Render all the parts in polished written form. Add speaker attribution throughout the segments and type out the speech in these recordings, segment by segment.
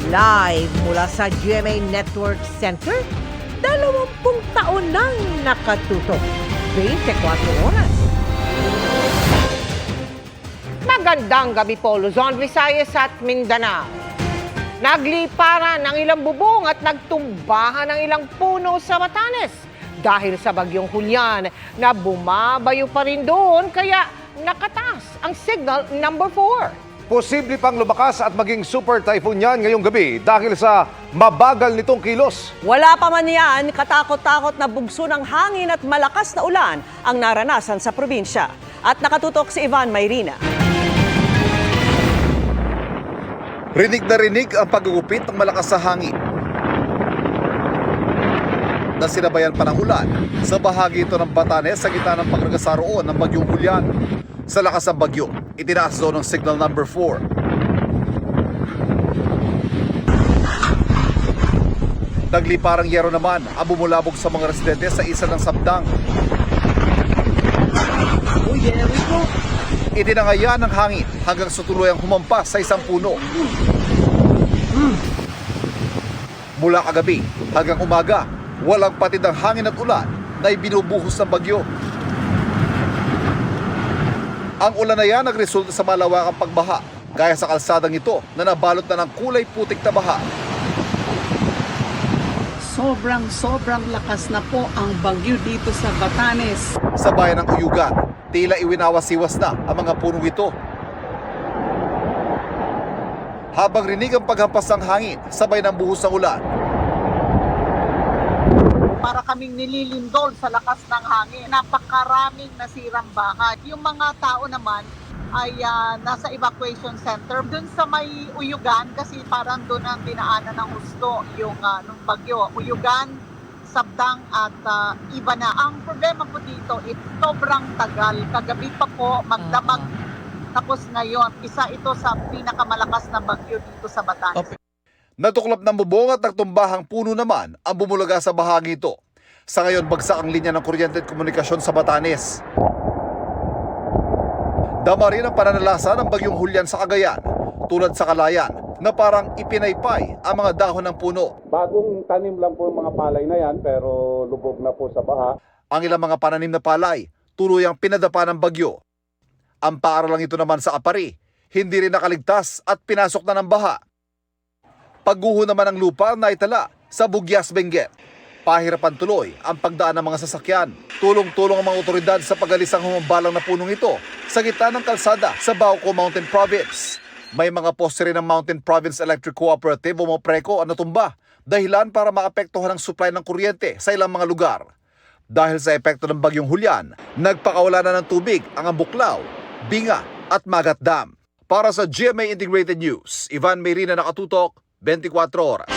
Speaker 1: Live mula sa GMA Network Center, 20 taon nang nakatutok. 24 oras. Magandang gabi po, Luzon, Visayas at Mindanao. Nagliparan ang ilang bubong at nagtumbahan ang ilang puno sa Batanes dahil sa bagyong Julian na bumabayo pa rin doon kaya nakataas ang signal number 4.
Speaker 2: Posible pang lumakas at maging super typhoon yan ngayong gabi dahil sa mabagal nitong kilos.
Speaker 3: Wala pa man yan, katakot-takot na bugso ng hangin at malakas na ulan ang naranasan sa probinsya. At nakatutok si Ivan Mayrina.
Speaker 4: Rinig na rinig ang pagugupit ng malakas na hangin. Nasinabayan pa ng ulan sa bahagi ito ng Batanes sa gitna ng pagragasa roon ng bagyong Julian. Sa lakas ng bagyo, itinaas doon ang signal number 4. Nagliparang yero naman ang bumulabog sa mga residente sa isa ng Sabdang. Itinangaya ng hangin hanggang sa tuluyang humampas sa isang puno. Mula kagabi hanggang umaga, walang patid ang hangin at ulan na ibinubuhos ng bagyo. Ang ulan na yan nagresulta sa malawakang pagbaha, gaya sa kalsadang ito na nabalot na ng kulay putik na baha.
Speaker 5: Sobrang lakas na po ang bagyo dito sa Batanes.
Speaker 4: Sa bayan ng Uyugan, tila iwinawas-iwas na ang mga punong ito. Habang rinig ang paghampas ng hangin, sabay ng buhos ng ulan.
Speaker 5: Para kaming nililindol sa lakas ng hangin. Napakaraming nasirang bahay. Yung mga tao naman ay nasa evacuation center. Doon sa may Uyugan, kasi parang doon ang dinaanan ng husto yung nung bagyo. Uyugan, Sabdang at iba na. Ang problema po dito, sobrang tagal. Kagabi pa po, magdamag. Tapos ngayon, isa ito sa pinakamalakas na bagyo dito sa Batanes.
Speaker 4: Natuklap ng bubong at nagtumbahang puno naman ang bumulaga sa bahagi ito. Sa ngayon, bagsak ang linya ng kuryente at komunikasyon sa Batanes. Dama rin ang pananalasa ng bagyong Julian sa Cagayan, tulad sa Kalayan, na parang ipinaypay ang mga dahon ng puno.
Speaker 6: Bagong tanim lang po yung mga palay na yan, pero lubog na po sa baha.
Speaker 4: Ang ilang mga pananim na palay, tuluyang pinadapa ng bagyo. Ang paaralang ito naman sa Apari, hindi rin nakaligtas at pinasok na ng baha. Pagguho naman ng lupa na itala sa Bugyas, Benguet. Pahirapan tuloy ang pagdaan ng mga sasakyan. Tulong-tulong ang mga otoridad sa pag-alisang humambalang na punong ito sa gitna ng kalsada sa Bauco Mountain Province. May mga poste rin ng Mountain Province Electric Cooperative o MOPRECO ang natumba, dahilan para maapektuhan ang supply ng kuryente sa ilang mga lugar. Dahil sa epekto ng bagyong Julian, nagpakawala na ng tubig ang Ambuklaw, Binga at Magat Dam. Para sa GMA Integrated News, Ivan Mayrina, nakatutok, 24 oras.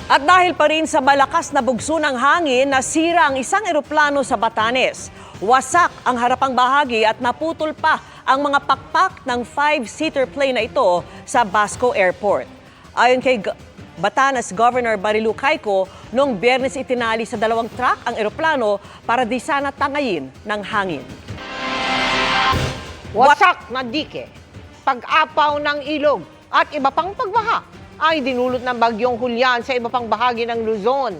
Speaker 3: At dahil pa rin sa malakas na bugso ng hangin, nasira ang isang eroplano sa Batanes. Wasak ang harapang bahagi at naputol pa ang mga pakpak ng 5-seater plane na ito sa Basco Airport. Ayon kay Batanes Governor Marilu Cayco, noong Biyernes itinali sa 2 truck ang eroplano para di sana tangayin ng hangin.
Speaker 1: Wasak na dike, pag-apaw ng ilog at iba pang pagbaha ay dinulot ng bagyong Julian sa iba pang bahagi ng Luzon.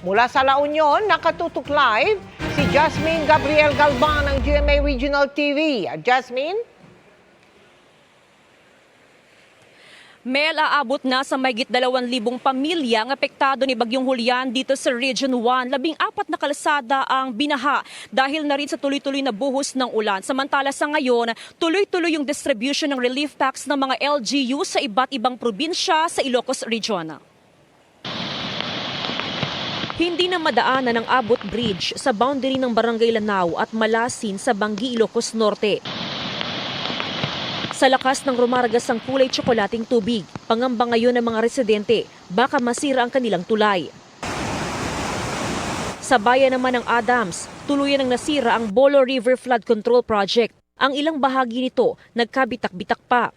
Speaker 1: Mula sa La Union, nakatutok live si Jasmine Gabriel Galban ng GMA Regional TV. Jasmine?
Speaker 7: Mel, aabot na sa mahigit 2,000 pamilya ang apektado ni Bagyong Julian dito sa Region 1. 14 na kalsada ang binaha dahil na rin sa tuloy-tuloy na buhos ng ulan. Samantala sa ngayon, tuloy-tuloy yung distribution ng relief packs ng mga LGU sa iba't ibang probinsya sa Ilocos Region. Hindi na madaanan ang Abot Bridge sa boundary ng Barangay Lanao at Malasin sa Banggi, Ilocos Norte. Sa lakas ng rumaragas ang kulay tsokolating tubig, pangamba ngayon ng mga residente, baka masira ang kanilang tulay. Sa bayan naman ng Adams, tuluyan ang nasira ang Bolo River Flood Control Project. Ang ilang bahagi nito nagkabitak-bitak pa.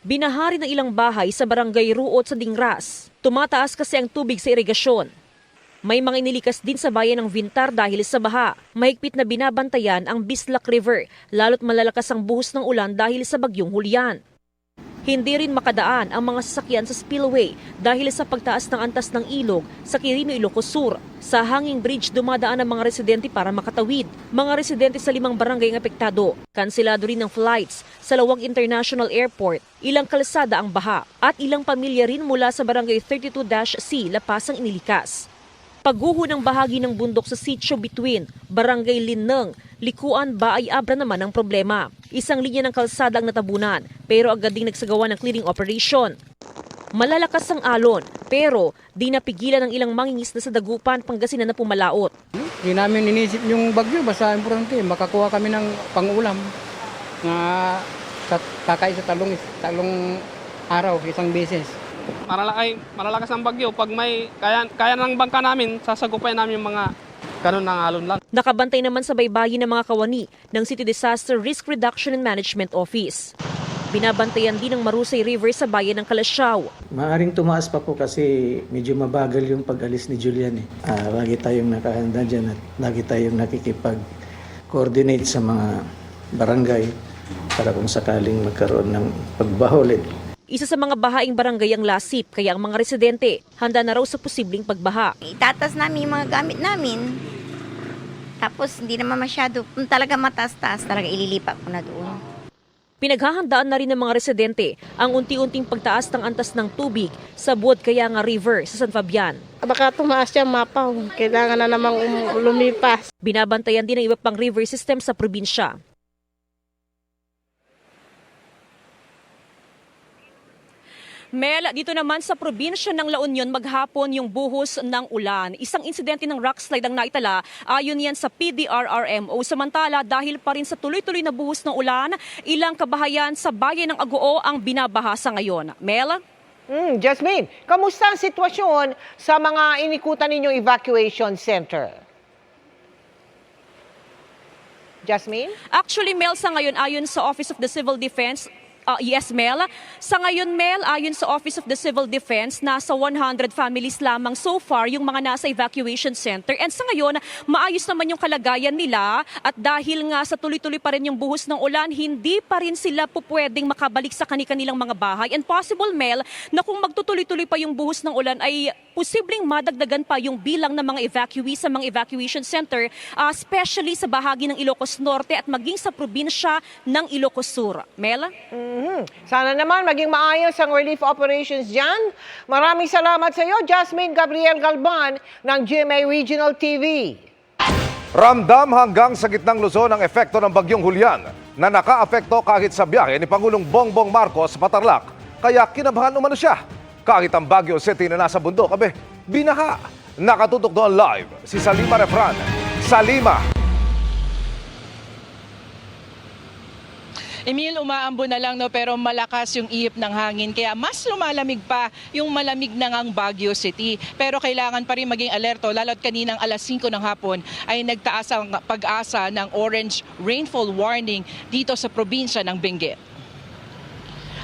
Speaker 7: Binahari ng ilang bahay sa barangay Ruot sa Dingras. Tumataas kasi ang tubig sa irigasyon. May mga inilikas din sa bayan ng Vintar dahil sa baha. Mahigpit na binabantayan ang Bislac River, lalo't malalakas ang buhos ng ulan dahil sa bagyong Julian. Hindi rin makadaan ang mga sasakyan sa spillway dahil sa pagtaas ng antas ng ilog sa Quirino, Ilocos Sur. Sa hanging bridge dumadaan ang mga residente para makatawid. Mga residente sa 5 barangay ang apektado. Kanselado rin ng flights sa Lawag International Airport. Ilang kalsada ang baha at ilang pamilya rin mula sa barangay 32-C Lapas ang inilikas. Pagguho ng bahagi ng bundok sa sitio between Barangay Lineng, Likuan ba ay abra naman ang problema. Isang linya ng kalsada ang natabunan pero agad ding nagsagawa ng clearing operation. Malalakas ang alon pero di napigilan ng ilang mangingisda sa Dagupan, Pangasinan na pumalaot.
Speaker 8: Hindi namin inisip yung bagyo, basta importante makakuha kami ng pang-ulam na kakain sa talong araw, isang beses.
Speaker 9: Malalakas ang bagyo. Pag may kaya ng bangka namin, sasagupay namin yung mga ganun ng alon lang.
Speaker 7: Nakabantay naman sa baybayin ng mga kawani ng City Disaster Risk Reduction and Management Office. Binabantayan din ng Marusay River sa bayan ng Calasiao.
Speaker 10: Maaring tumaas pa po kasi medyo mabagal yung pag-alis ni Julian. Lagi tayong nakahanda dyan at lagi tayong nakikipag-coordinate sa mga barangay para kung sakaling magkaroon ng pagbaha ulit.
Speaker 7: Isa sa mga bahaing barangay ang Lasip, kaya ang mga residente handa na raw sa posibleng pagbaha.
Speaker 11: Itatas namin yung mga gamit namin. Tapos hindi naman masyado, kung talaga mataas-taas, talaga ililipat ko na doon.
Speaker 7: Pinaghahandaan na rin ng mga residente ang unti-unting pagtaas ng antas ng tubig sa Buod-Kayanga River sa San Fabian.
Speaker 12: Baka tumaas yung mapaw, kailangan na namang lumipas.
Speaker 7: Binabantayan din ng iba pang river system sa probinsya. Mel, dito naman sa probinsya ng La Union, maghapon yung buhos ng ulan. Isang insidente ng rockslide ang naitala, ayon yan sa PDRRMO. Samantala, dahil pa rin sa tuloy-tuloy na buhos ng ulan, ilang kabahayan sa bayan ng Agoo ang binabahasa ngayon. Mel?
Speaker 1: Jasmine, kamusta ang sitwasyon sa mga inikutan ninyong evacuation center? Jasmine?
Speaker 7: Actually, Mel, sa ngayon, ayon sa Office of the Civil Defense, yes, Mel. Sa ngayon, Mel, ayon sa Office of the Civil Defense, nasa 100 families lamang so far yung mga nasa evacuation center. And sa ngayon, maayos naman yung kalagayan nila at dahil nga sa tuloy-tuloy pa rin yung buhos ng ulan, hindi pa rin sila pwedeng makabalik sa kanilang mga bahay. And possible, Mel, na kung magtutuloy-tuloy pa yung buhos ng ulan ay posibleng madagdagan pa yung bilang ng mga evacuees sa mga evacuation center, especially sa bahagi ng Ilocos Norte at maging sa probinsya ng Ilocos Sur. Mel?
Speaker 1: Sana naman maging maayos ang relief operations dyan. Maraming salamat sa iyo, Jasmine Gabriel Galban ng GMA Regional TV.
Speaker 2: Ramdam hanggang sa gitnang Luzon ang epekto ng bagyong Julian na naka-apekto kahit sa biyahe ni Pangulong Bongbong Marcos sa Tarlac. Kaya kinabahan umano siya. Kahit ang Baguio City na nasa bundok, binaha. Nakatutok doon live si Salima Refran. Salima.
Speaker 13: Emil, umaambo na lang pero malakas yung ihip ng hangin kaya mas lumalamig pa yung malamig na ngang Baguio City. Pero kailangan pa rin maging alerto lalo't kaninang alas 5 ng hapon ay nagtaas ang pag-asa ng orange rainfall warning dito sa probinsya ng Benguet.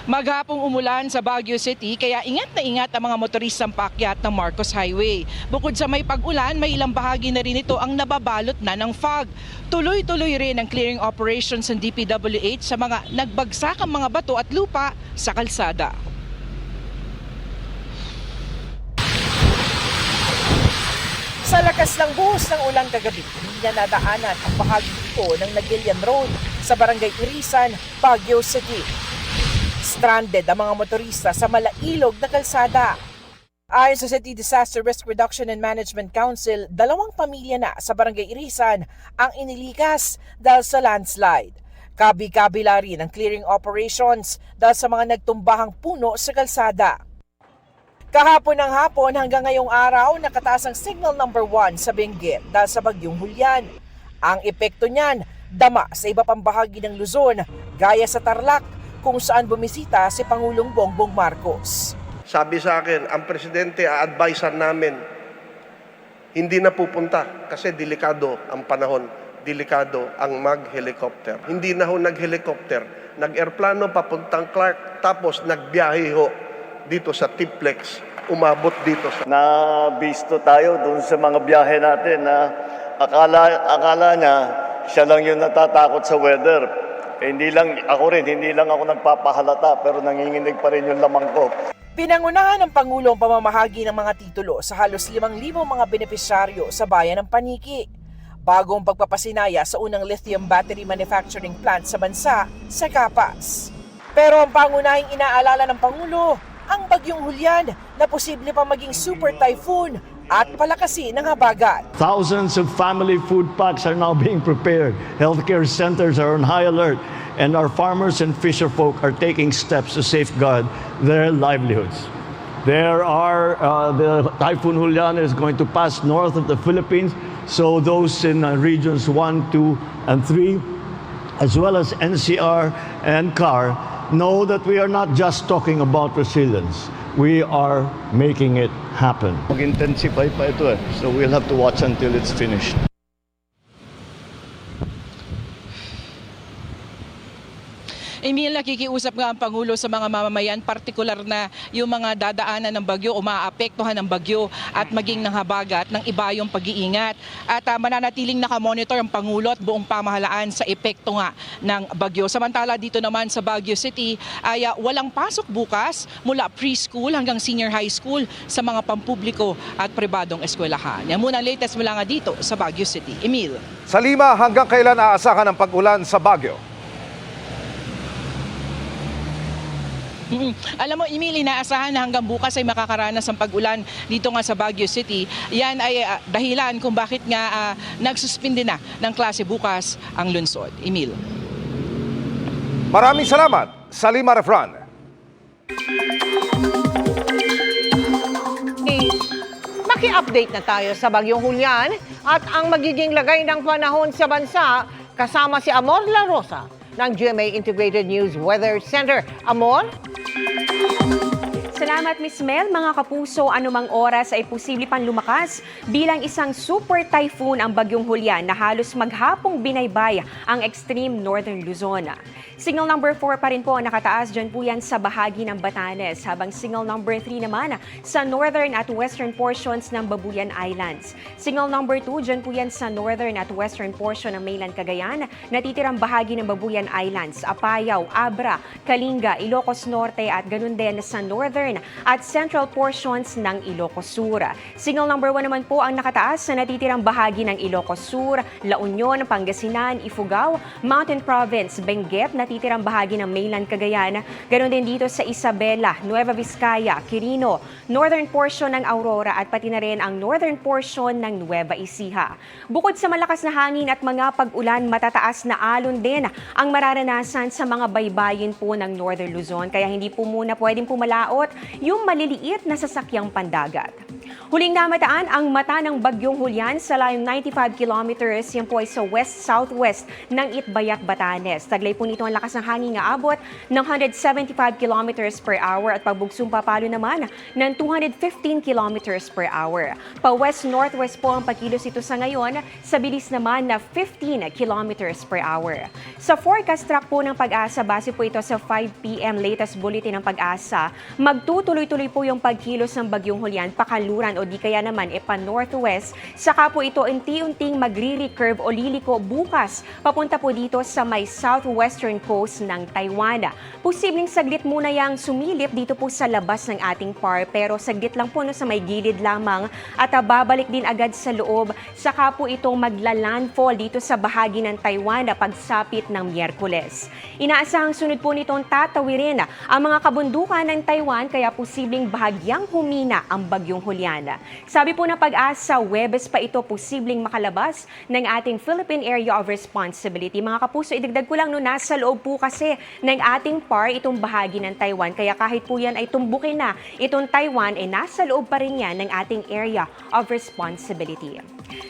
Speaker 13: Maghapong umulan sa Baguio City kaya ingat na ingat ang mga motoristang paakyat ng Marcos Highway. Bukod sa may pag-ulan, may ilang bahagi na rin ito ang nababalot na ng fog. Tuloy-tuloy rin ang clearing operations ng DPWH sa mga nagbagsakang mga bato at lupa sa kalsada.
Speaker 3: Sa lakas ng buhos ng ulan kagabi, hindi na nadaanan ang bahagi ito ng Nagilian Road sa Barangay Irisan, Baguio City. Stranded ang mga motorista sa malailog na kalsada. Ayon sa City Disaster Risk Reduction and Management Council, 2 pamilya na sa Barangay Irisan ang inilikas dahil sa landslide. Kabi-kabila rin ang clearing operations dahil sa mga nagtumbahang puno sa kalsada. Kahapon ng hapon hanggang ngayong araw, nakataas ang signal number 1 sa Benguet dahil sa bagyong Julian. Ang epekto niyan, dama sa iba pang bahagi ng Luzon, gaya sa Tarlac, kung saan bumisita si Pangulong Bongbong Marcos.
Speaker 14: Sabi sa akin, ang presidente a-advisean namin, hindi na pupunta kasi delikado ang panahon, delikado ang mag-helicopter. Hindi na ho nag-helicopter, nag-airplano papuntang Clark, tapos nagbiyahe ho dito sa Tiplex, umabot dito sa...
Speaker 15: Nabisto tayo dun sa mga biyahe natin na akala niya siya lang yung natatakot sa weather. Hindi lang ako nagpapahalata pero nanginginig pa rin yung lamang ko.
Speaker 16: Pinangunahan ng Pangulo ang pamamahagi ng mga titulo sa halos 5,000 mga benepisyaryo sa bayan ng Paniki. Bagong pagpapasinaya sa unang lithium battery manufacturing plant sa bansa sa Capas. Pero ang pangunahing inaalala ng Pangulo, ang bagyong Julian na posible pa maging super typhoon at palakasin ng habagat.
Speaker 17: Thousands of family food packs are now being prepared. Healthcare centers are on high alert, and our farmers and fisher folk are taking steps to safeguard their livelihoods. The Typhoon Julian is going to pass north of the Philippines, so those in regions 1, 2, and 3, as well as NCR and CAR, know that we are not just talking about resilience. We are making it happen. Mag-intensify pa ito so we'll have to watch until it's finished.
Speaker 13: Emil, nakikiusap nga ang Pangulo sa mga mamamayan, partikular na yung mga dadaanan ng bagyo o maaapektuhan ng bagyo at maging ng habagat ng iba yung pag-iingat. At mananatiling nakamonitor ang Pangulo at buong pamahalaan sa epekto nga ng bagyo. Samantala dito naman sa Baguio City ay walang pasok bukas mula preschool hanggang senior high school sa mga pampubliko at pribadong eskwelahan. Yan muna ang latest mula nga dito sa Baguio City. Emil.
Speaker 2: Sa Lima, hanggang kailan aasahan ang pag-ulan sa Baguio?
Speaker 13: Alam mo, Emil, inaasahan na hanggang bukas ay makakaranas ang pag-ulan dito nga sa Baguio City. Yan ay dahilan kung bakit nga nagsuspindi na ng klase bukas ang lungsod. Emil.
Speaker 2: Maraming salamat, Salima Refran.
Speaker 1: Maki-update na tayo sa Bagyong Julian at ang magiging lagay ng panahon sa bansa kasama si Amor La Rosa ng GMA Integrated News Weather Center. Amor?
Speaker 18: Salamat, Miss Mel. Mga kapuso, anumang oras ay posible pang lumakas bilang isang super typhoon ang Bagyong Julian na halos maghapong binaybay ang extreme northern Luzon. Signal number 4 pa rin po ang nakataas dyan po yan sa bahagi ng Batanes, habang signal number 3 naman sa northern at western portions ng Babuyan Islands. Signal number 2 dyan po yan sa northern at western portion ng mainland Cagayan, natitirang bahagi ng Babuyan Islands, Apayao, Abra, Kalinga, Ilocos Norte at ganun din sa northern at central portions ng Ilocos Sur. Signal number 1 naman po ang nakataas sa natitirang bahagi ng Ilocos Sur, La Union, Pangasinan, Ifugao, Mountain Province, Benguet, natitirang bahagi ng mainland Cagayan, ganoon din dito sa Isabela, Nueva Vizcaya, Quirino, northern portion ng Aurora at pati na rin ang northern portion ng Nueva Ecija. Bukod sa malakas na hangin at mga pag-ulan, matataas na alon din ang mararanasan sa mga baybayin po ng Northern Luzon, kaya hindi po muna pwedeng pumalaot yung maliliit na sasakyang pandagat. Huling namataan ang mata ng Bagyong Julian sa layong 95 kilometers, yan po ay sa west-southwest ng Itbayat, Batanes. Taglay po nito ang lakas ng hangin nga abot ng 175 kilometers per hour at pagbugsong papalo naman ng 215 kilometers per hour. Pa-west-northwest po ang pagkilos ito sa ngayon, sa bilis naman na 15 kilometers per hour. Sa forecast track po ng Pag-asa, base po ito sa 5 p.m. latest bulletin ng Pag-asa, magtutuloy-tuloy po yung pagkilos ng Bagyong Julian pakaluran o di kaya naman pa-northwest, saka po ito unti-unting magre-recurve o liliko bukas papunta po dito sa may southwestern coast ng Taiwan. Posibleng saglit muna yang sumilip dito po sa labas ng ating PAR, pero saglit lang po sa may gilid lamang at babalik din agad sa loob, saka po itong magla-landfall dito sa bahagi ng Taiwan na pagsapit ng Miyerkules. Inaasahang sunod po nitong tatawirin ang mga kabundukan ng Taiwan, kaya posibleng bahagyang humina ang Bagyong Julian. Sabi po ng Pag-asa, Huwebes pa ito posibleng makalabas ng ating Philippine Area of Responsibility. Mga kapuso, idagdag ko lang nasa loob po kasi ng ating PAR itong bahagi ng Taiwan. Kaya kahit po yan ay tumbukin na itong Taiwan, nasa loob pa rin yan ng ating Area of Responsibility.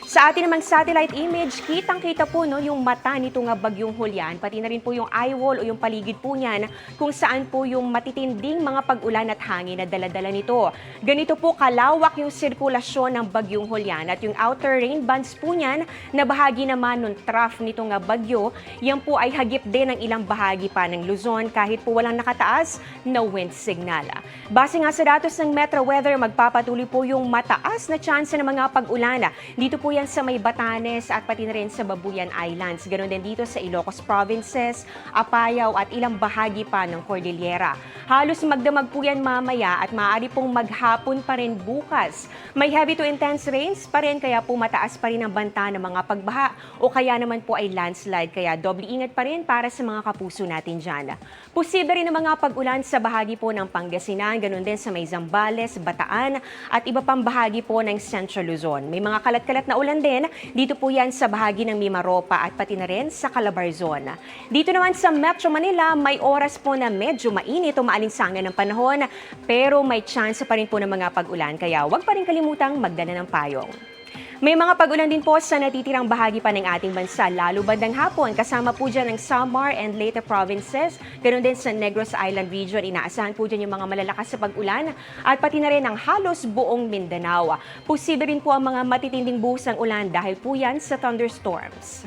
Speaker 18: Sa ating namang satellite image, kitang-kita po yung mata nito nga Bagyong Julian, pati na rin po yung eye wall o yung paligid po niyan kung saan po yung matitinding mga pag-ulan at hangin na dala-dala nito. Ganito po kalawak yung sirkulasyon ng Bagyong Julian at yung outer rain bands po niyan na bahagi naman ng trough nito nga bagyo, yan po ay hagip din ng ilang bahagi pa ng Luzon kahit po walang nakataas na wind signal. Base nga sa datos ng Metro Weather, magpapatuloy po yung mataas na tsansa ng mga pag-ulan Dito po yan sa may Batanes at pati na rin sa Babuyan Islands. Ganon din dito sa Ilocos Provinces, Apayao at ilang bahagi pa ng Cordillera. Halos magdamag po yan mamaya at maaari pong maghapon pa rin bukas. May heavy to intense rains pa rin kaya po mataas pa rin ang banta ng mga pagbaha o kaya naman po ay landslide. Kaya doble ingat pa rin para sa mga kapuso natin dyan. Posible rin ang mga pag-ulan sa bahagi po ng Pangasinan, ganon din sa may Zambales, Bataan at iba pang bahagi po ng Central Luzon. May mga kalat-kalat na ulan din dito po yan sa bahagi ng Mimaropa at pati na rin sa Calabarzon. Dito naman sa Metro Manila, may oras po na medyo mainit o maalinsangan ng panahon pero may chance pa rin po ng mga pag-ulan kaya huwag pa rin kalimutang magdala ng payong. May mga pag-ulan din po sa natitirang bahagi pa ng ating bansa, lalo bandang hapon. Kasama po dyan ang Samar and Leyte provinces. Ganon din sa Negros Island region. Inaasahan po dyan yung mga malalakas sa pag-ulan at pati na rin ang halos buong Mindanao. Posible rin po ang mga matitinding buhos ng ulan dahil po yan sa thunderstorms.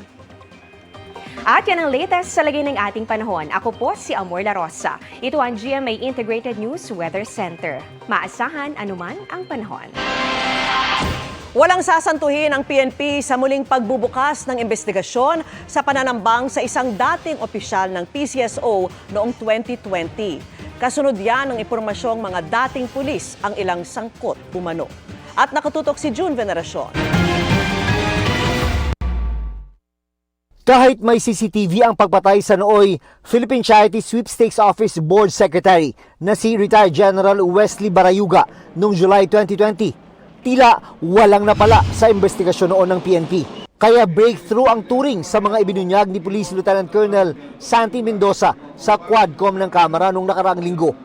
Speaker 18: At yan ang latest sa lagay ng ating panahon. Ako po si Amor La Rosa. Ito ang GMA Integrated News Weather Center. Maasahan anuman ang panahon.
Speaker 3: Walang sasantuhin ang PNP sa muling pagbubukas ng investigasyon sa pananambang sa isang dating opisyal ng PCSO noong 2020. Kasunod yan ng impormasyong mga dating pulis ang ilang sangkot umano. At nakatutok si June Veneracion.
Speaker 19: Kahit may CCTV ang pagpatay sa nooy Philippine Charity Sweepstakes Office Board Secretary na si Retired General Wesley Barayuga noong July 2020, tila walang napala sa investigasyon noon ng PNP. Kaya breakthrough ang turing sa mga ibinunyag ni Police Lieutenant Colonel Santi Mendoza sa Quadcom ng Kamara noong nakaraang linggo.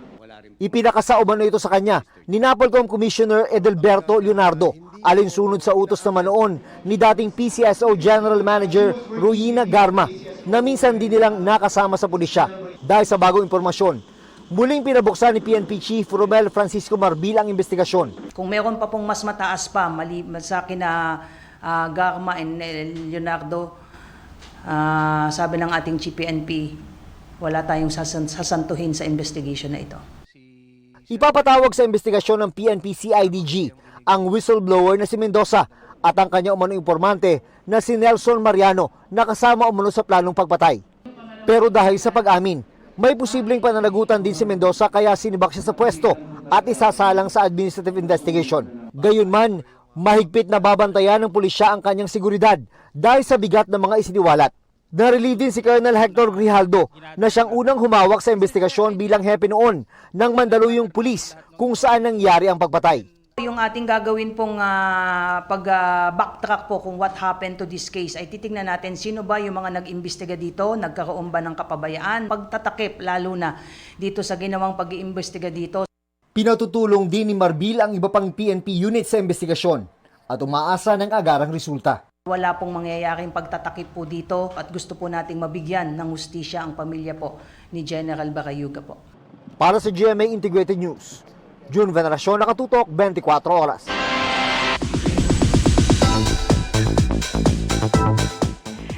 Speaker 19: Ipinakasa umano ito sa kanya ni Napolcom Commissioner Edelberto Leonardo alinsunod sa utos naman noon ni dating PCSO General Manager Ruina Garma na minsan din nilang nakasama sa pulisya. Dahil sa bagong impormasyon, muling pinabuksan ni PNP Chief Romel Francisco Marbil ang investigasyon.
Speaker 20: Kung meron pa pong mas mataas pa, sa akin na Garma and Leonardo, sabi ng ating Chief PNP, wala tayong sasantuhin sa investigation na ito.
Speaker 19: Ipapatawag sa investigasyon ng PNP CIDG ang whistleblower na si Mendoza at ang kanya umanong informante na si Nelson Mariano na kasama umano sa planong pagpatay. Pero dahil sa pag-amin, may posibleng pananagutan din si Mendoza kaya sinibak siya sa pwesto at isasalang sa administrative investigation. Gayunman, mahigpit na babantayan ng pulisya ang kanyang seguridad dahil sa bigat ng mga isiniwalat. Narelieve din si Colonel Hector Grijaldo na siyang unang humawak sa investigasyon bilang hepe noon ng Mandaluyong Pulis kung saan nangyari ang pagpatay.
Speaker 20: Yung ating gagawin pong pag-backtrack po kung what happened to this case ay titingnan natin sino ba yung mga nag-imbestiga dito, nagkaroon ba ng kapabayaan, pagtatakip lalo na dito sa ginawang pag-iimbestiga dito.
Speaker 19: Pinatutulong din ni Marbil ang iba pang PNP unit sa investigasyon at umaasa ng agarang resulta.
Speaker 20: Wala pong mangyayaring pagtatakip po dito at gusto po nating mabigyan ng hustisya ang pamilya po ni General Barayuga po.
Speaker 19: Para sa GMA Integrated News, June Veneracion, nakatutok 24 oras.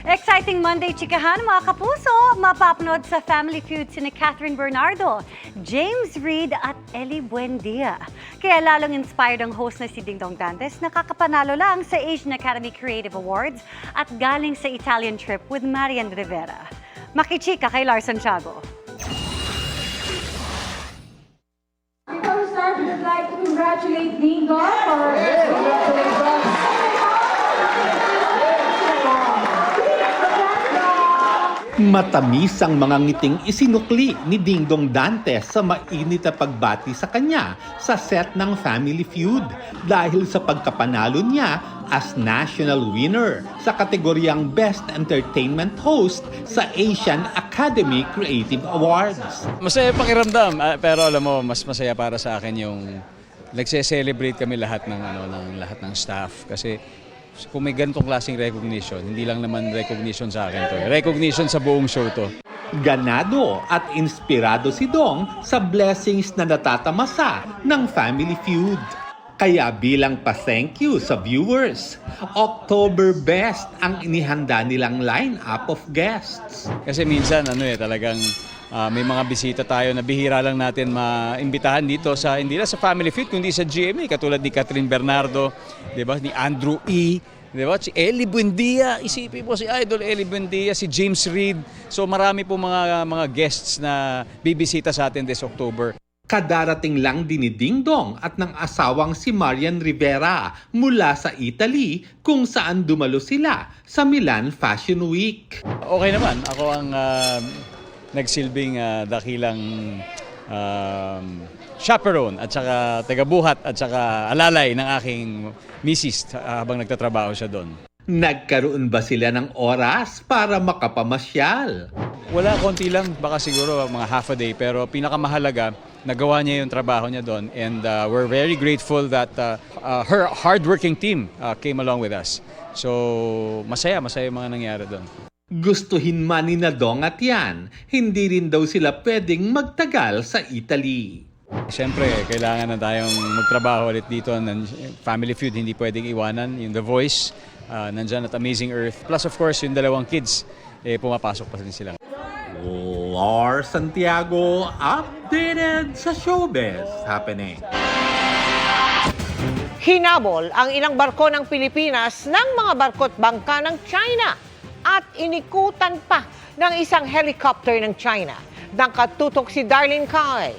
Speaker 21: Exciting Monday, chikahan mga kapuso! Mapapanood sa Family Feud sina Catherine Bernardo, James Reid at Ellie Buendia. Kaya lalong inspired ang host na si Dingdong Dantes na kakapanalo lang sa Asian Academy Creative Awards at galing sa Italian trip with Marian Rivera. Makichika kay Larson Tiago.
Speaker 22: Before we start, we would like to congratulate Dingdong for
Speaker 23: Matamis ang mga ngiting isinukli ni Dingdong Dantes sa mainit na pagbati sa kanya sa set ng Family Feud dahil sa pagkapanalo niya as national winner sa kategoryang Best Entertainment Host sa Asian Academy Creative Awards.
Speaker 24: Masaya pakiramdam, pero alam mo, mas masaya para sa akin yung nagse-celebrate kami lahat ng staff kasi kung may ganitong klaseng recognition, hindi lang naman recognition sa akin to. Recognition sa buong show to.
Speaker 23: Ganado at inspirado si Dong sa blessings na natatamasa ng Family Feud. Kaya bilang pa-thank you sa viewers, October Best ang inihanda nilang line-up of guests.
Speaker 24: Kasi minsan talagang may mga bisita tayo na bihira lang natin maimbitahan dito hindi lang sa Family Feud kundi sa GMA katulad ni Catherine Bernardo, 'di ba? Ni Andrew E. Di ba? Si Ellie Buendia, isipin po si Idol Ellie Buendia, si James Reid. So marami po mga guests na bibisita sa atin this October.
Speaker 23: Kadarating lang din ni Ding Dong at ng asawang si Marian Rivera mula sa Italy kung saan dumalo sila sa Milan Fashion Week.
Speaker 24: Okay naman, ako ang nagsilbing dakilang chaperone at saka tagabuhat at saka alalay ng aking misis habang nagtatrabaho siya doon.
Speaker 23: Nagkaroon ba sila ng oras para makapamasyal?
Speaker 24: Wala, konti lang, baka siguro mga half a day, pero pinakamahalaga, nagawa niya yung trabaho niya doon, and we're very grateful that her hardworking team came along with us. So masaya yung mga nangyari doon.
Speaker 23: Gustuhin man ni Dong at Yan, hindi rin daw sila pwedeng magtagal sa Italy.
Speaker 24: Siyempre, kailangan na tayong magtrabaho ulit dito. Family Feud, hindi pwedeng iwanan. Yung The Voice, nandyan at Amazing Earth. Plus of course, yung dalawang kids, pumapasok pa rin sila.
Speaker 23: Lars Santiago, updated sa Showbiz Happening.
Speaker 1: Hinabol ang ilang barko ng Pilipinas ng mga barko't bangka ng China at inikutan pa ng isang helicopter ng China. Nakatutok si Darlene Kai.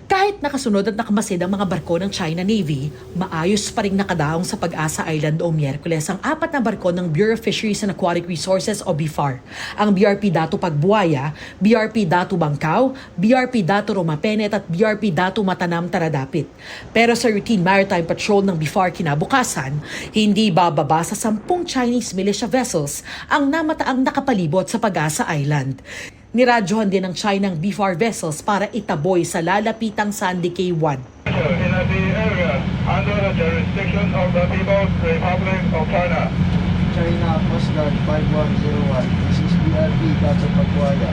Speaker 4: Kahit nakasunod at nakamasid ang mga barko ng China Navy, maayos pa rin nakadaong sa Pag-asa Island o Miyerkules ang 4 na barko ng Bureau of Fisheries and Aquatic Resources o BFAR. Ang BRP Datu Pagbuaya, BRP Datu Bangkao, BRP Datu Romapenet at BRP Datu Matanam Taradapit. Pero sa routine maritime patrol ng BFAR kinabukasan, hindi bababa sa 10 Chinese militia vessels ang namataang nakapalibot sa Pag-asa Island. Niradyohan din ng China ang BFAR vessels para itaboy sa lalapitang Sandy Cay 1.
Speaker 5: In the area under the jurisdiction of the People's Republic of China.
Speaker 6: China Coast Guard 5101. This is BRP Datu Pagbuaya.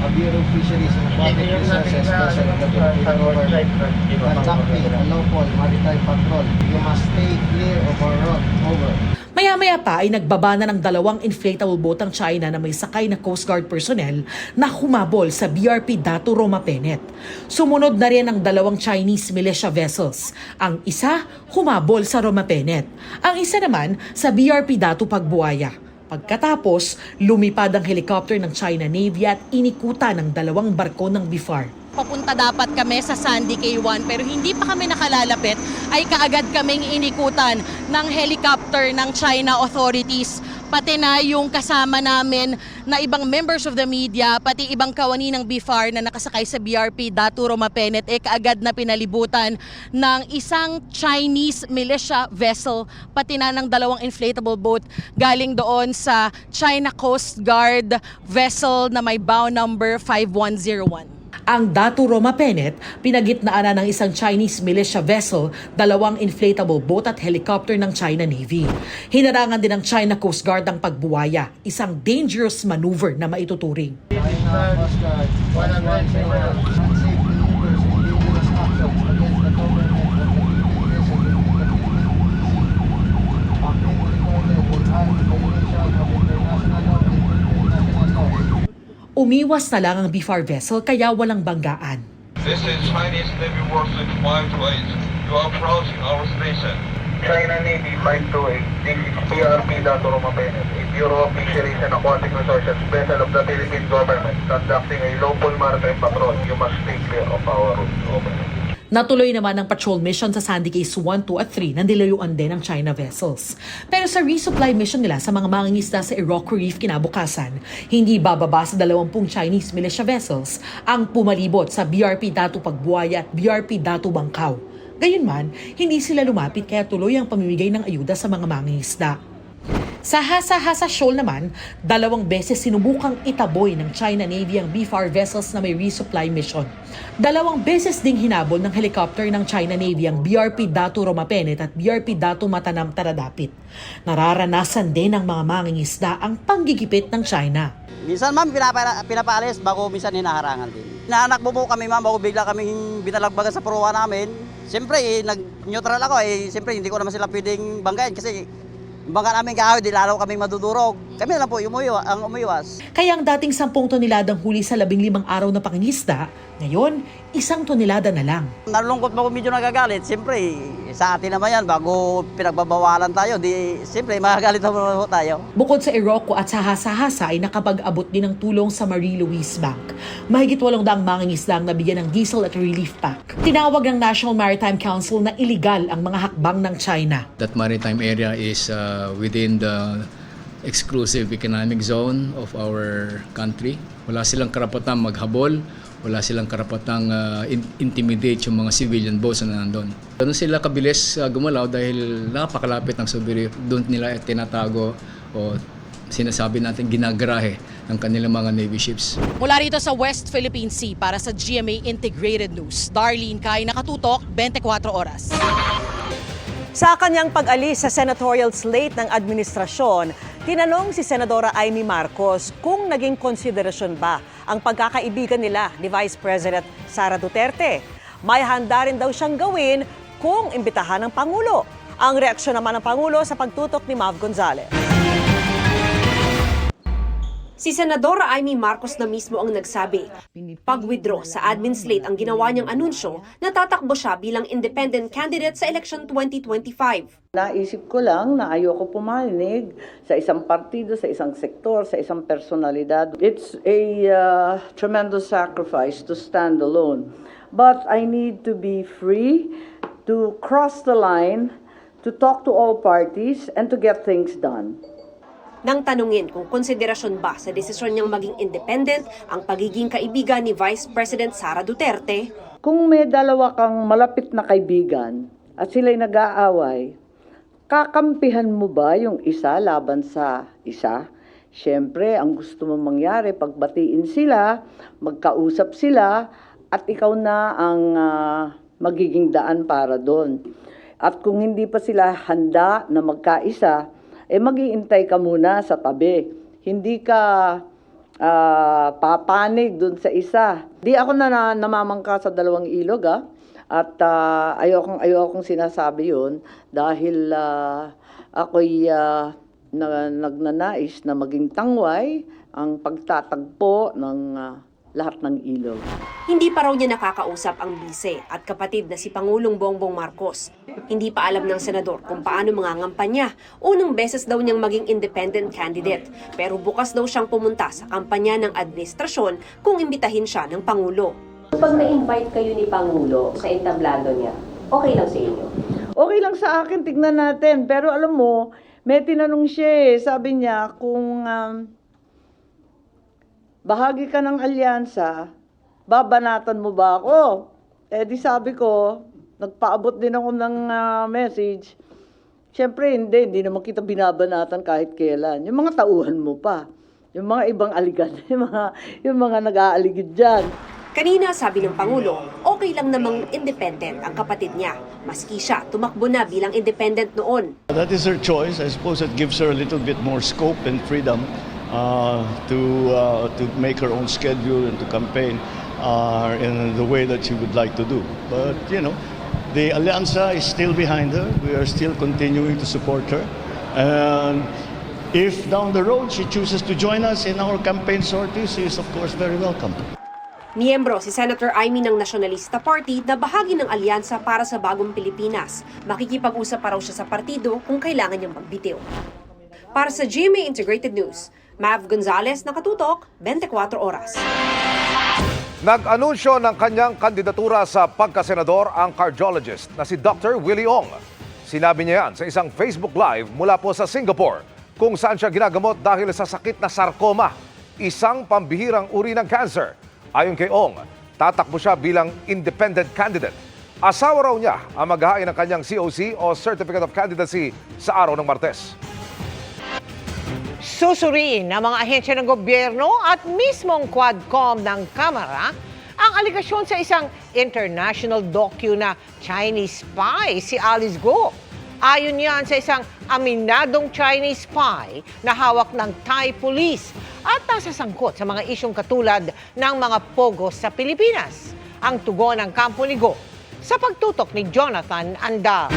Speaker 6: A Bureau of Fisheries and Aquatic Resources vessel of the Philippine Government. Conducting a lawful maritime patrol. You must stay clear of our route. Over.
Speaker 4: Maya-maya pa ay nagbaba na ng 2 inflatable boat ang China na may sakay na Coast Guard personnel na humabol sa BRP Datu Romapenet. Sumunod na rin ang 2 Chinese militia vessels. Ang isa humabol sa Romapenet. Ang isa naman sa BRP Datu Pagbuaya. Pagkatapos, lumipad ang helicopter ng China Navy at inikutan ng 2 barko ng BFAR.
Speaker 8: Papunta dapat kami sa Sandy Cay 1 pero hindi pa kami nakalalapit ay kaagad kaming inikutan ng helicopter ng China authorities. Pati na yung kasama namin na ibang members of the media, pati ibang kawani ng BFAR na nakasakay sa BRP Datu Romapenet kaagad na pinalibutan ng isang Chinese militia vessel, pati na ng 2 inflatable boat galing doon sa China Coast Guard vessel na may bow number 5101.
Speaker 4: Ang Datu Romapenet, pinagitnaan na ng isang Chinese militia vessel, 2 inflatable boat at helicopter ng China Navy. Hinarangan din ng China Coast Guard ang pagbuwaya, isang dangerous maneuver na maituturing.
Speaker 6: China Coast Guard 5101. Unsafe maneuvers and dangerous actions against the government of the Philippines and the Acting recorded in violation of international law and international law.
Speaker 4: Umiwas na lang ang BFAR vessel kaya walang banggaan.
Speaker 5: This is Chinese Navy Warship 528. You are approaching our station. China Navy 528. This is BRP Datu Romapenet, a Bureau of Fisheries and Aquatic Resources vessel of the Philippine government conducting a lawful maritime patrol. You must stay clear of our route. Over.
Speaker 4: Natuloy naman ang patrol mission sa Sandy Cays 1, 2 at 3 na nilayuan din ng China vessels. Pero sa resupply mission nila sa mga mangingisda sa Iroquois Reef kinabukasan, hindi bababa sa 20 Chinese militia vessels ang pumalibot sa BRP Datu Pagbuaya at BRP Datu Bangkao. Gayunman, hindi sila lumapit kaya tuloy ang pamimigay ng ayuda sa mga mangingisda. Sa Hasa-Hasa Shoal naman, 2 beses sinubukang itaboy ng China Navy ang BFAR vessels na may resupply mission. 2 beses ding hinabol ng helicopter ng China Navy ang BRP Datu Romapenet at BRP Datu Matanam Taradapit. Nararanasan din ng mga mangingisda ang panggigipit ng China.
Speaker 25: Minsan ma'am, pinapaalis bago minsan hinaharangan din. Naanakbo po kami ma'am, bago bigla kaming binalagbagan sa puruan namin. Siyempre, nag-neutral ako. Siyempre, hindi ko naman sila pwedeng banggain kasi bangga namin kahoy, di lalo kaming madudurog. Kami na lang po ang umiwas.
Speaker 4: Kaya ang dating 10 toneladang huli sa 15 araw na pangingisda, ngayon, 1 tonelada na lang.
Speaker 25: Nalulungkot mo kung medyo nagagalit. Siyempre, sa atin naman yan, bago pinagbabawalan tayo, siyempre, magagalit naman tayo.
Speaker 4: Bukod sa Iroquois at sa Hasa-Hasa ay nakapag-abot din ng tulong sa Marie Louise Bank. Mahigit 800 mangingisda ang nabigyan ng diesel at relief pack. Tinawag ng National Maritime Council na iligal ang mga hakbang ng China.
Speaker 7: That maritime area is within the exclusive economic zone of our country. Wala silang karapatang maghabol, wala silang karapatang intimidate yung mga civilian boats na nandun. Doon sila kabilis gumalaw dahil napakalapit ng Subiri. Doon nila tinatago o sinasabi natin ginagarahe ng kanilang mga Navy ships.
Speaker 8: Mula rito sa West Philippine Sea para sa GMA Integrated News, Darlene Kai, nakatutok, 24 oras.
Speaker 3: Sa kanyang pag-alis sa senatorial slate ng administrasyon, tinanong si Senadora Amy Marcos kung naging konsiderasyon ba ang pagkakaibigan nila ni Vice President Sara Duterte. May handa rin daw siyang gawin kung imbitahan ng Pangulo. Ang reaksyon naman ng Pangulo sa pagtutok ni Mav Gonzalez.
Speaker 18: Si Senadora Amy Marcos na mismo ang nagsabi, pag-withdraw sa admin slate ang ginawa niyang anunsyo na tatakbo siya bilang independent candidate sa election 2025.
Speaker 9: Naisip ko lang na ayoko pumanig sa isang partido, sa isang sektor, sa isang personalidad. It's a tremendous sacrifice to stand alone. But I need to be free to cross the line, to talk to all parties, and to get things done.
Speaker 18: Nang tanungin kung konsiderasyon ba sa desisyon niyang maging independent ang pagiging kaibigan ni Vice President Sara Duterte.
Speaker 9: Kung may dalawa kang malapit na kaibigan at sila'y nag-aaway, kakampihan mo ba yung isa laban sa isa? Siyempre, ang gusto mong mangyari, pagbatiin sila, magkausap sila, at ikaw na ang magiging daan para doon. At kung hindi pa sila handa na magkaisa, mag-iintay ka muna sa tabi. Hindi ka papanig dun sa isa. Di ako na namamangka sa dalawang ilog, at ayokong sinasabi yun dahil ako'y nagnanais na maging tangway ang pagtatagpo ng lahat ng ilog.
Speaker 18: Hindi pa raw niya nakakausap ang bise at kapatid na si Pangulong Bongbong Marcos. Hindi pa alam ng senador kung paano mangangampanya. Unang beses daw niyang maging independent candidate, pero bukas daw siyang pumunta sa kampanya ng administrasyon kung imbitahin siya ng Pangulo.
Speaker 10: Pag na-invite kayo ni Pangulo sa entablado niya, okay lang sa inyo?
Speaker 9: Okay lang sa akin, tignan natin. Pero alam mo, may tinanong siya sabi niya kung bahagi ka ng alyansa, babanatan mo ba ako? Di sabi ko, nagpaabot din ako ng message. Siyempre hindi naman kita binabanatan kahit kailan. Yung mga tauhan mo pa, yung mga ibang aligan, yung mga nag-aaligid dyan.
Speaker 18: Kanina sabi ng Pangulo, okay lang namang independent ang kapatid niya. Maski siya, tumakbo na bilang independent noon.
Speaker 17: That is her choice. I suppose it gives her a little bit more scope and freedom to make her own schedule and to campaign in the way that she would like to do. But, the Alianza is still behind her. We are still continuing to support her. And if down the road she chooses to join us in our campaign sorties, she is of course very welcome.
Speaker 18: Miyembro si Senator Amy ng Nationalista Party na bahagi ng Alyansa para sa Bagong Pilipinas. Makikipag-usap pa raw siya sa partido kung kailangan niyang magbitiw. Para sa GMA Integrated News, Mav Gonzalez, nakatutok, 24 oras.
Speaker 2: Nag-anunsyo ng kanyang kandidatura sa pagkasenador ang cardiologist na si Dr. Willie Ong. Sinabi niya yan sa isang Facebook Live mula po sa Singapore, kung saan siya ginagamot dahil sa sakit na sarcoma, isang pambihirang uri ng cancer. Ayon kay Ong, tatakbo siya bilang independent candidate. Asawa raw niya ang maghahain ng kanyang COC o Certificate of Candidacy sa araw ng Martes.
Speaker 1: Susuriin ng mga ahensya ng gobyerno at mismong Quadcom ng Kamara ang aligasyon sa isang international docu na Chinese spy, si Alice Go. Ayon yan sa isang aminadong Chinese spy na hawak ng Thai police at nasasangkot sa mga isyong katulad ng mga pogo sa Pilipinas. Ang tugon ng kampo ni Go sa pagtutok ni Jonathan Andal.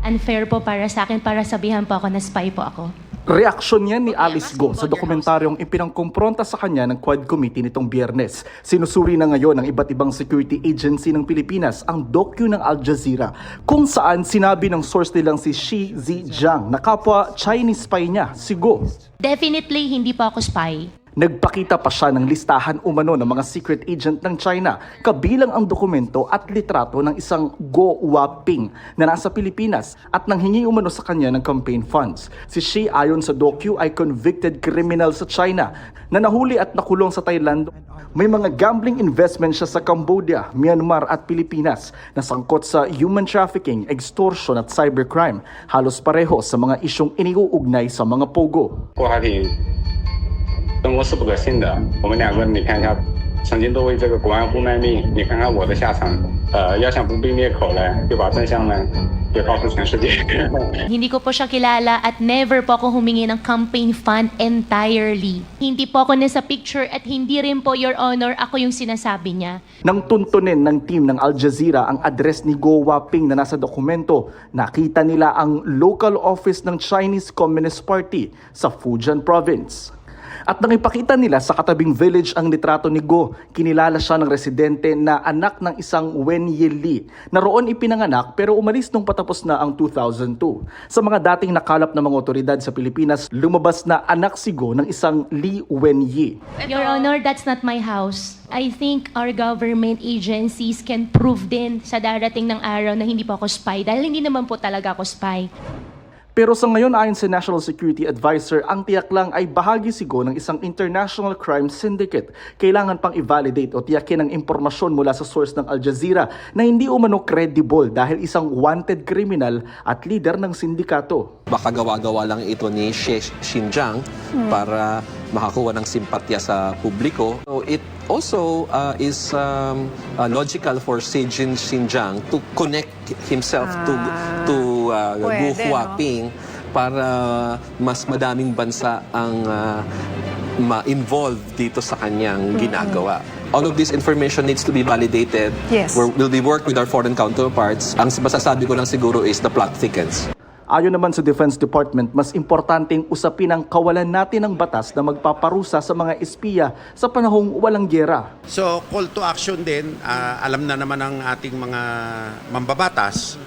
Speaker 11: unfair po para sa akin para sabihan po ako na spy po ako.
Speaker 12: Reaksyon yan ni Alice Go sa dokumentaryong ipinangkumpronta sa kanya ng Quad Committee nitong Biyernes. Sinusuri na ngayon ng iba't ibang security agency ng Pilipinas ang docu ng Al Jazeera kung saan sinabi ng source nilang si Shi Zijiang na kapwa Chinese spy niya, si Go.
Speaker 11: Definitely hindi po ako spy.
Speaker 12: Nagpakita pa siya ng listahan umano ng mga secret agent ng China, kabilang ang dokumento at litrato ng isang Go Waping na nasa Pilipinas at nanghingi umano sa kanya ng campaign funds. Si Shi ayon sa docu ay convicted criminal sa China na nahuli at nakulong sa Thailand. May mga gambling investment siya sa Cambodia, Myanmar at Pilipinas na sangkot sa human trafficking, extortion at cybercrime, halos pareho sa mga isyong iniuugnay sa mga pogo.
Speaker 14: 中国是不可信的，我们两个人你看一下，曾经都为这个国安部卖命，你看看我的下场。要想不必灭口呢，就把真相呢也告诉全世界。
Speaker 11: Hindi ko po siya kilala at never po ako humingi ng campaign fund entirely. Hindi po ako nasa picture at hindi rin po, Your Honor, ako yung sinasabi niya.
Speaker 12: Nang tuntunin ng team ng Al Jazeera ang address ni Go Waping na nasa dokumento, nakita nila ang local office ng Chinese Communist Party sa Fujian Province. At nang ipakita nila sa katabing village ang litrato ni Go, kinilala siya ng residente na anak ng isang Wen Yili na roon ipinanganak pero umalis nung patapos na ang 2002. Sa mga dating nakalap ng mga otoridad sa Pilipinas, lumabas na anak si Go ng isang Li Wenyi.
Speaker 11: Your Honor, that's not my house. I think our government agencies can prove din sa darating ng araw na hindi po ako spy dahil hindi naman po talaga ako spy.
Speaker 12: Pero sa ngayon ayon sa National Security Advisor, ang tiyak lang ay bahagi si Go ng isang international crime syndicate. Kailangan pang i-validate o tiyakin ang impormasyon mula sa source ng Al Jazeera na hindi umano credible dahil isang wanted criminal at leader ng sindikato.
Speaker 15: Baka gawa-gawa lang ito ni Xinjiang para makakuha ng simpatya sa publiko. So it also is logical for Xinjiang to connect himself to Gu Huaping para mas madaming bansa ang ma-involve dito sa kanyang ginagawa. All of this information needs to be validated.
Speaker 21: Yes.
Speaker 15: We'll be work with our foreign counterparts. Ang masasabi ko lang siguro is the plot thickens.
Speaker 12: Ayon naman sa Defense Department, mas importanteng usapin ang kawalan natin ng batas na magpaparusa sa mga espiya sa panahong walang gyera.
Speaker 16: So call to action din, alam na naman ng ating mga mambabatas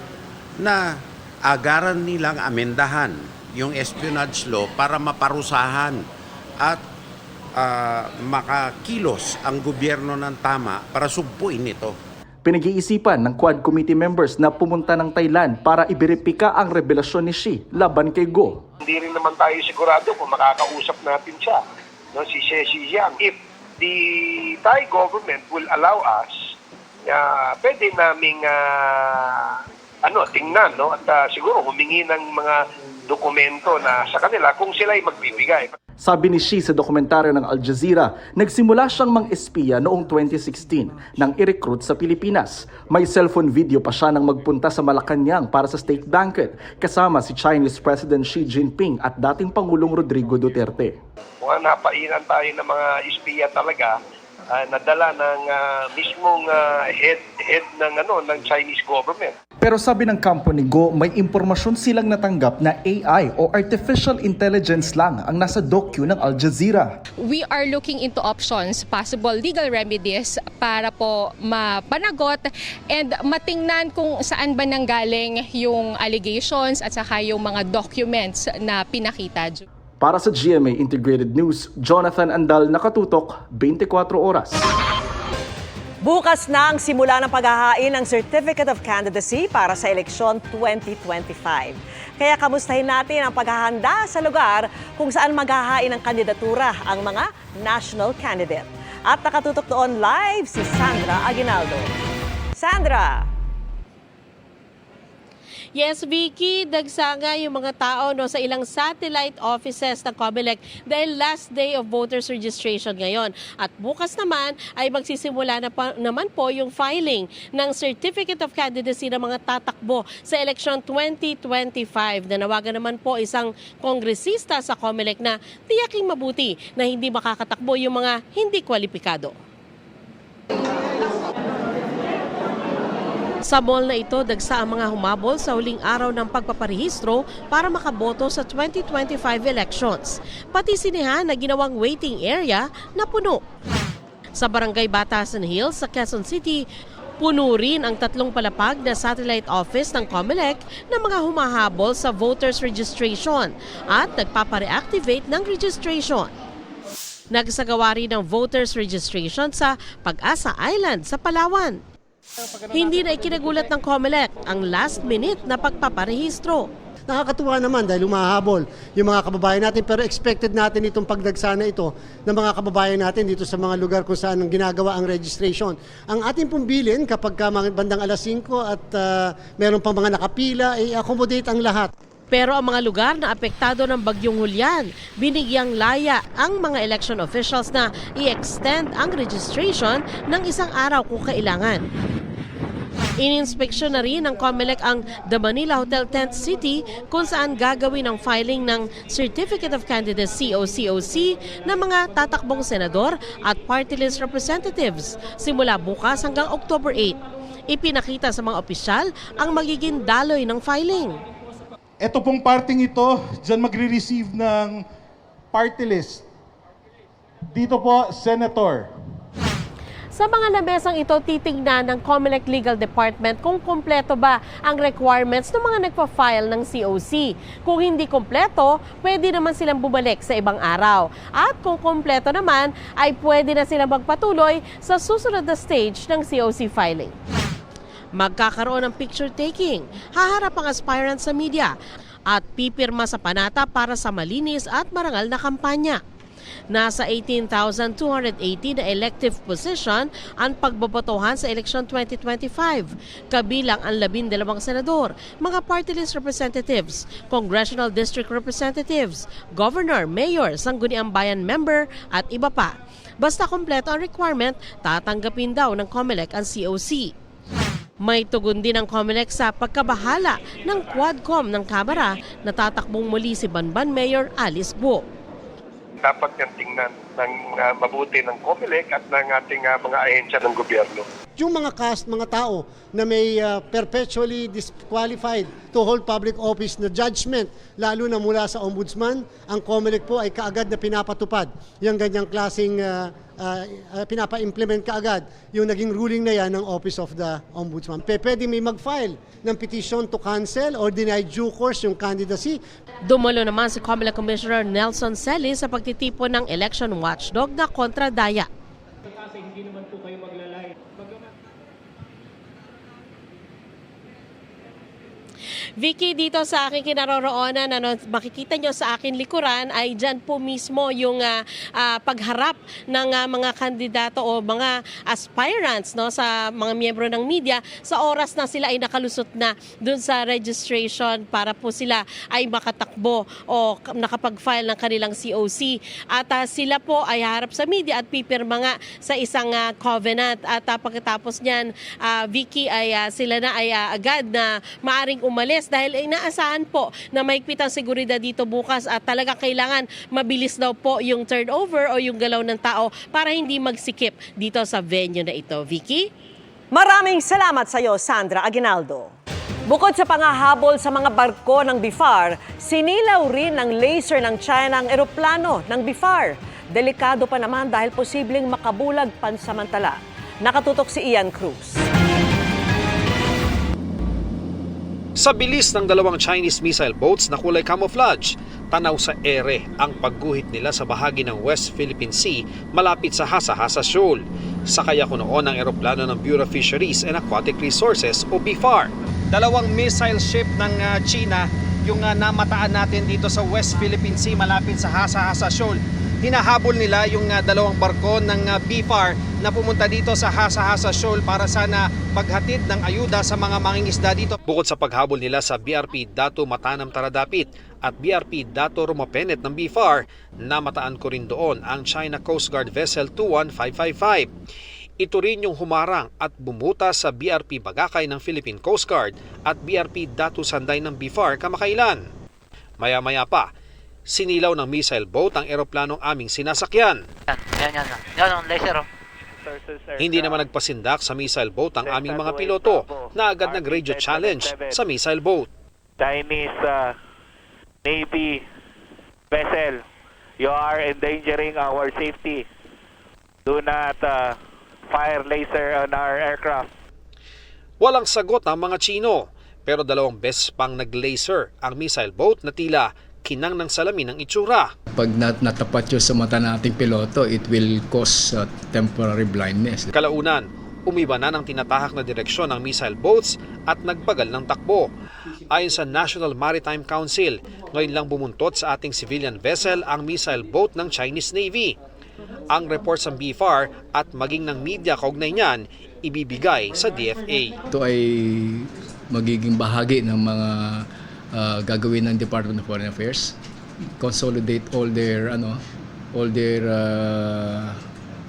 Speaker 16: na agaran nilang amendahan yung espionage law para maparusahan at makakilos ang gobyerno ng tama para sugpuin ito.
Speaker 12: Pinag-iisipan ng Quad Committee members na pumunta ng Thailand para iberipika ang revelasyon ni Shi laban kay Go.
Speaker 26: Hindi rin naman tayo sigurado kung makakausap natin siya, no, si Xi Jinping. If the Thai government will allow us, pwede naming tingnan, no, at siguro humingi ng mga dokumento na sa kanila kung sila ay magbibigay.
Speaker 12: Sabi ni Shi sa dokumentaryo ng Al Jazeera, nagsimula siyang mang-espiya noong 2016 nang i-recruit sa Pilipinas. May cellphone video pa siya nang magpunta sa Malacanang para sa state banquet kasama si Chinese President Xi Jinping at dating Pangulong Rodrigo Duterte.
Speaker 26: Kung napainan tayo ng mga espiya talaga, nadala ng mismong head ng Chinese government.
Speaker 12: Pero sabi ng kampo ni Go, may impormasyon silang natanggap na AI o Artificial Intelligence lang ang nasa docu ng Al Jazeera.
Speaker 27: We are looking into options, possible legal remedies para po mapanagot and matingnan kung saan ba nanggaling yung allegations at saka yung mga documents na pinakita.
Speaker 12: Para sa GMA Integrated News, Jonathan Andal, nakatutok 24 oras.
Speaker 3: Bukas na ang simula ng paghahain ng Certificate of Candidacy para sa eleksyon 2025. Kaya kamustahin natin ang paghahanda sa lugar kung saan maghahain ng kandidatura ang mga national candidate. At nakatutok doon live si Sandra Aguinaldo. Sandra!
Speaker 28: Yes, Vicky, dagsanga yung mga tao sa ilang satellite offices ng COMELEC dahil last day of voters registration ngayon. At bukas naman ay magsisimula naman po yung filing ng Certificate of Candidacy ng mga tatakbo sa eleksyon 2025. Nanawagan naman po isang kongresista sa COMELEC na tiyaking mabuti na hindi makakatakbo yung mga hindi kwalipikado. Sa mall na ito, dagsa ang mga humabol sa huling araw ng pagpaparehistro para makaboto sa 2025 elections. Pati sinehan na ginawang waiting area na puno. Sa Barangay Batasan Hills sa Quezon City, puno rin ang 3 palapag na satellite office ng COMELEC na mga humahabol sa voters registration at nagpapare-activate ng registration. Nagsagawa rin ng voters registration sa Pag-asa Island sa Palawan. Hindi na ikinagulat ng COMELEC ang last-minute na pagpaparehistro.
Speaker 5: Nakakatuwa naman dahil humahabol yung mga kababayan natin, pero expected natin itong pagdagsana ito ng mga kababayan natin dito sa mga lugar kung saan ginagawa ang registration. Ang ating pong bilin kapag bandang alas 5 at meron pang mga nakapila, i-accommodate ang lahat.
Speaker 28: Pero ang mga lugar na apektado ng Bagyong Julian, binigyang laya ang mga election officials na i-extend ang registration ng 1 araw kung kailangan. Ininspeksyon na rin ng COMELEC ang The Manila Hotel Tent City kung saan gagawin ang filing ng Certificate of Candidacy o COC ng mga tatakbong senador at party list representatives simula bukas hanggang October 8. Ipinakita sa mga opisyal ang magiging daloy ng filing.
Speaker 6: Ito pong parting ito, dyan magre-receive ng party list. Dito po, Senator.
Speaker 28: Sa mga lamesang ito, titingnan ng COMELEC Legal Department kung kumpleto ba ang requirements ng mga nagpa-file ng COC. Kung hindi kumpleto, pwede naman silang bumalik sa ibang araw. At kung kumpleto naman, ay pwede na silang magpatuloy sa susunod na stage ng COC filing. Magkakaroon ng picture taking, haharap ang aspirant sa media, at pipirma sa panata para sa malinis at marangal na kampanya. Nasa 18,280 na elective position ang pagbobotohan sa eleksyon 2025, kabilang ang 12 senador, mga party list representatives, congressional district representatives, governor, mayor, sangguniang bayan member at iba pa. Basta kumpleto ang requirement, tatanggapin daw ng COMELEC ang COC. May tugon din ang COMELEC sa pagkabahala ng Quadcom ng Kamara na tatakbong muli si Banban Mayor Alice Guo.
Speaker 26: Dapat niyang tingnan ng mabuti ng COMELEC at ng ating mga ahensya ng gobyerno.
Speaker 5: Yung mga mga tao na may perpetually disqualified to hold public office na judgment, lalo na mula sa ombudsman, ang COMELEC po ay kaagad na pinapatupad. Yung ganyang klaseng pinapa-implement kaagad yung naging ruling na yan ng Office of the Ombudsman. Pwede may mag-file ng petition to cancel or deny due course yung candidacy.
Speaker 28: Dumalo naman si COMELEC Commissioner Nelson Celis sa pagtitipon ng election watchdog na kontra Daya.
Speaker 6: Hindi naman po kayo maglalay.
Speaker 28: Vicky, dito sa aking kinaroroonan, makikita nyo sa akin likuran ay dyan po mismo yung pagharap ng mga kandidato o mga aspirants sa mga miyembro ng media sa oras na sila ay nakalusot na dun sa registration para po sila ay makatakbo o nakapag-file ng kanilang COC. At sila po ay harap sa media at pipirma nga sa isang covenant. At pagkatapos niyan, Vicky, ay sila na ay agad na maaring umalis dahil inaasahan po na mahigpit ang seguridad dito bukas at talaga kailangan mabilis daw po yung turnover o yung galaw ng tao para hindi magsikip dito sa venue na ito. Vicky?
Speaker 3: Maraming salamat sa iyo, Sandra Aguinaldo. Bukod sa pangahabol sa mga barko ng BIFAR, sinilaw rin ng laser ng China ang eroplano ng BIFAR. Delikado pa naman dahil posibleng makabulag pansamantala. Nakatutok si Ian Cruz.
Speaker 13: Sa bilis ng 2 Chinese missile boats na kulay camouflage, tanaw sa ere ang pagguhit nila sa bahagi ng West Philippine Sea malapit sa Hasa-Hasa Shoal. Sakay ako noon ng eroplano ng Bureau of Fisheries and Aquatic Resources o BIFAR. 2 missile ship ng China yung namataan natin dito sa West Philippine Sea malapit sa Hasa-Hasa Shoal. Hinahabol nila yung 2 barko ng BIFAR na pumunta dito sa Hasa-Hasa Shoal para sana maghatid ng ayuda sa mga mangingisda dito. Bukod sa paghabol nila sa BRP Dato Matanam Taradapit at BRP Dato Rumapenet ng BIFAR, namataan ko rin doon ang China Coast Guard Vessel 21555. Ito rin yung humarang at bumuta sa BRP Bagakay ng Philippine Coast Guard at BRP Dato Sanday ng BIFAR kamakailan. Maya-maya pa, sinilaw ng missile boat ang eroplanong aming sinasakyan. Yan, laser. Hindi naman nagpasindak sa missile boat ang aming mga piloto na agad nag-radio challenge sa missile boat.
Speaker 4: Chinese Navy vessel, you are endangering our safety. Do not fire laser on our aircraft.
Speaker 13: Walang sagot ang mga Chino, pero 2 beses pang nag-laser ang missile boat na tila kinang ng salamin ng itsura.
Speaker 7: Pag natapat yun sa mata ng ating piloto, it will cause temporary blindness.
Speaker 13: Kalaunan, umiba na ng tinatahak na direksyon ng missile boats at nagbagal ng takbo. Ayon sa National Maritime Council, ngayon lang bumuntot sa ating civilian vessel ang missile boat ng Chinese Navy. Ang reports ng BFAR at maging ng media kaugnay niyan, ibibigay sa DFA.
Speaker 7: Ito ay magiging bahagi ng mga gagawin ng Department of Foreign Affairs. Consolidate all their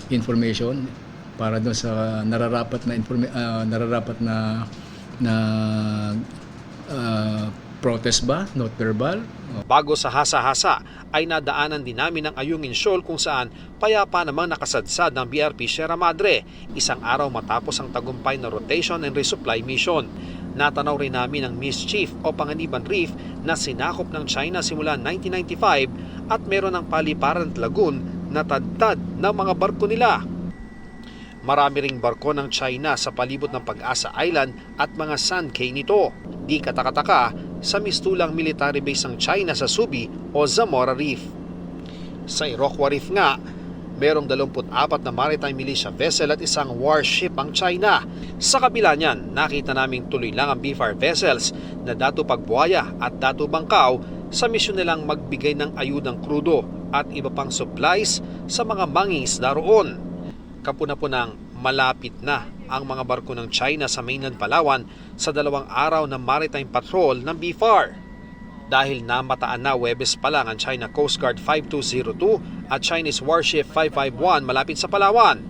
Speaker 7: information para doon sa nararapat na protest ba, not verbal.
Speaker 13: Bago sa hasa-hasa ay nadaanan din namin ang Ayungin Shoal kung saan payapa namang nakasadsad ng BRP Sierra Madre, isang araw matapos ang tagumpay na rotation and resupply mission. Natanaw rin namin ang Mischief o Panganiban Reef na sinakop ng China simula 1995 at meron ng paliparan at lagoon na tadtad ng mga barko nila. Marami ring barko ng China sa palibot ng Pag-asa Island at mga sand cay nito. Di katakataka sa mistulang military base ng China sa Subi o Zamora Reef. Sa Iroquois Reef nga, merong 24 na maritime militia vessel at isang warship ang China. Sa kabila niyan, nakita naming tuloy lang ang BFAR vessels na Dato Pagbuaya at Dato Bangkao sa misyon nilang magbigay ng ayudang krudo at iba pang supplies sa mga mangingisda roon. Kapuna-punang malapit na ang mga barko ng China sa mainland Palawan sa 2 araw ng maritime patrol ng BFAR. Dahil namataan na Huwebes pa lang ang China Coast Guard 5202 at Chinese Warship 551 malapit sa Palawan.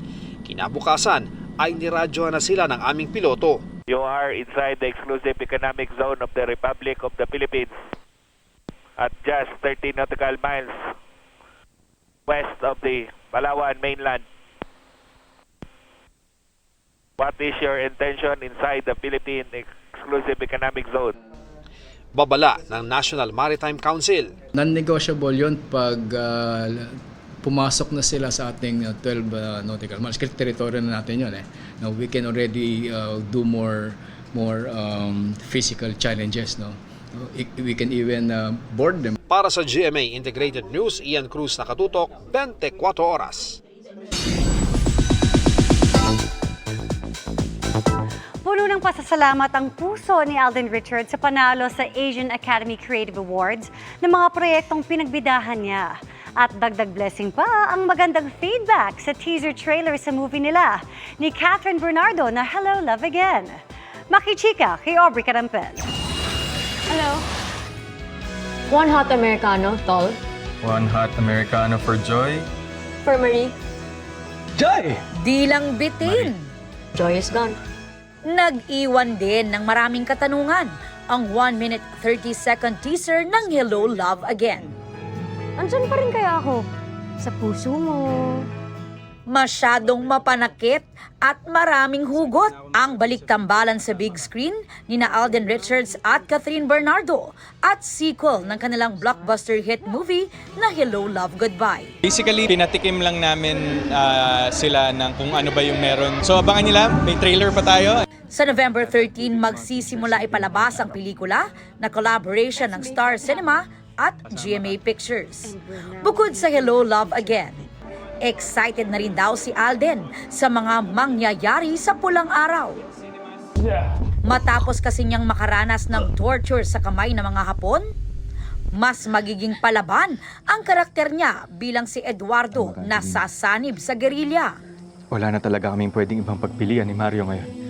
Speaker 13: Kinabukasan ay niradyohan na sila ng aming piloto.
Speaker 4: You are inside the exclusive economic zone of the Republic of the Philippines at just 13 nautical miles west of the Palawan mainland. What is your intention inside the Philippine exclusive economic zone?
Speaker 13: Babala ng National Maritime Council.
Speaker 7: Non-negotiable yun pag pumasok na sila sa ating 12 nautical miles. Territory na natin yun. Now, we can already do more physical challenges. No? We can even board them.
Speaker 13: Para sa GMA Integrated News, Ian Cruz nakatutok, 24 oras.
Speaker 21: Puno ng pasasalamat ang puso ni Alden Richards sa panalo sa Asian Academy Creative Awards ng mga proyektong pinagbidahan niya. At dagdag blessing pa ang magandang feedback sa teaser trailer sa movie nila ni Catherine Bernardo na Hello, Love Again. Makichika kay Aubrey Carampel.
Speaker 19: Hello. 1 hot Americano, tall.
Speaker 20: 1 hot Americano for Joy.
Speaker 19: For Marie.
Speaker 20: Joy!
Speaker 22: Di lang bitin.
Speaker 19: Joy is gone.
Speaker 22: Nag-iwan din ng maraming katanungan ang 1 minute 30-second teaser ng Hello, Love Again.
Speaker 19: Andyan pa rin kaya ako sa puso mo.
Speaker 22: Masyadong mapanakit at maraming hugot ang baliktambalan sa big screen ni na Alden Richards at Catherine Bernardo at sequel ng kanilang blockbuster hit movie na Hello, Love, Goodbye.
Speaker 20: Basically, pinatikim lang namin sila ng kung ano ba yung meron. So abangan nila, may trailer pa tayo.
Speaker 22: Sa November 13, magsisimula ipalabas ang pelikula na collaboration ng Star Cinema at GMA Pictures. Bukod sa Hello, Love Again, excited na rin daw si Alden sa mga mangyayari sa pulang araw. Matapos kasi niyang makaranas ng torture sa kamay ng mga Hapon, mas magiging palaban ang karakter niya bilang si Eduardo na sasanib sa gerilya.
Speaker 20: Wala na talaga kaming pwedeng ibang pagpilian ni Mario ngayon.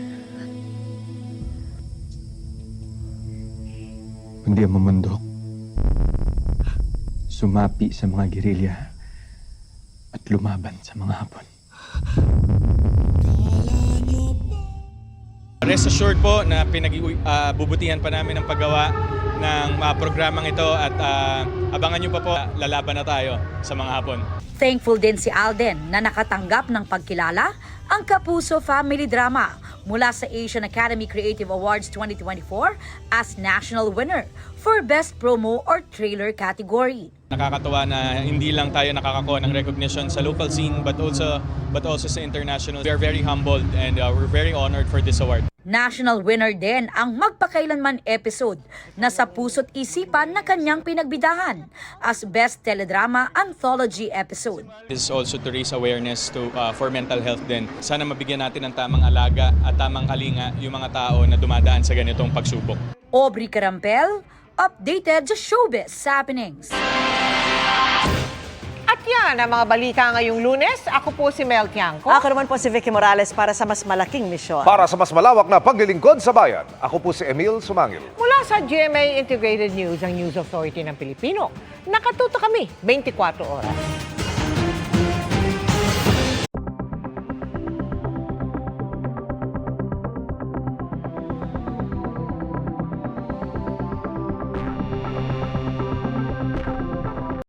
Speaker 20: Kundi ang mamandok, sumapi sa mga gerilya at lumaban sa mga Hapon. Rest assured po na bubutihan pa namin ang paggawa ng programang ito at abangan nyo pa po, lalaban na tayo sa mga Hapon.
Speaker 22: Thankful din si Alden na nakatanggap ng pagkilala ang Kapuso family drama mula sa Asian Academy Creative Awards 2024 as national winner for Best Promo or Trailer category.
Speaker 20: Nakakatuwa na hindi lang tayo nakakakuha ng recognition sa local scene but also sa international. We are very humbled and we're very honored for this award.
Speaker 22: National winner din ang Magpakailanman episode na sa puso't isipan na kanyang pinagbidahan as Best Teledrama Anthology episode.
Speaker 20: This is also to raise awareness for mental health din. Sana mabigyan natin ng tamang alaga at tamang kalinga yung mga tao na dumadaan sa ganitong pagsubok.
Speaker 22: Aubrey Carampel, updated sa showbiz happenings.
Speaker 1: At yan ang mga balita ngayong Lunes. Ako po si Mel Tiangco.
Speaker 3: Ako naman po si Vicky Morales para sa mas malaking misyon.
Speaker 2: Para sa mas malawak na paglilingkod sa bayan, ako po si Emil Sumangil.
Speaker 1: Mula sa GMA Integrated News, ang News Authority ng Pilipino. Nakatuto kami 24 oras.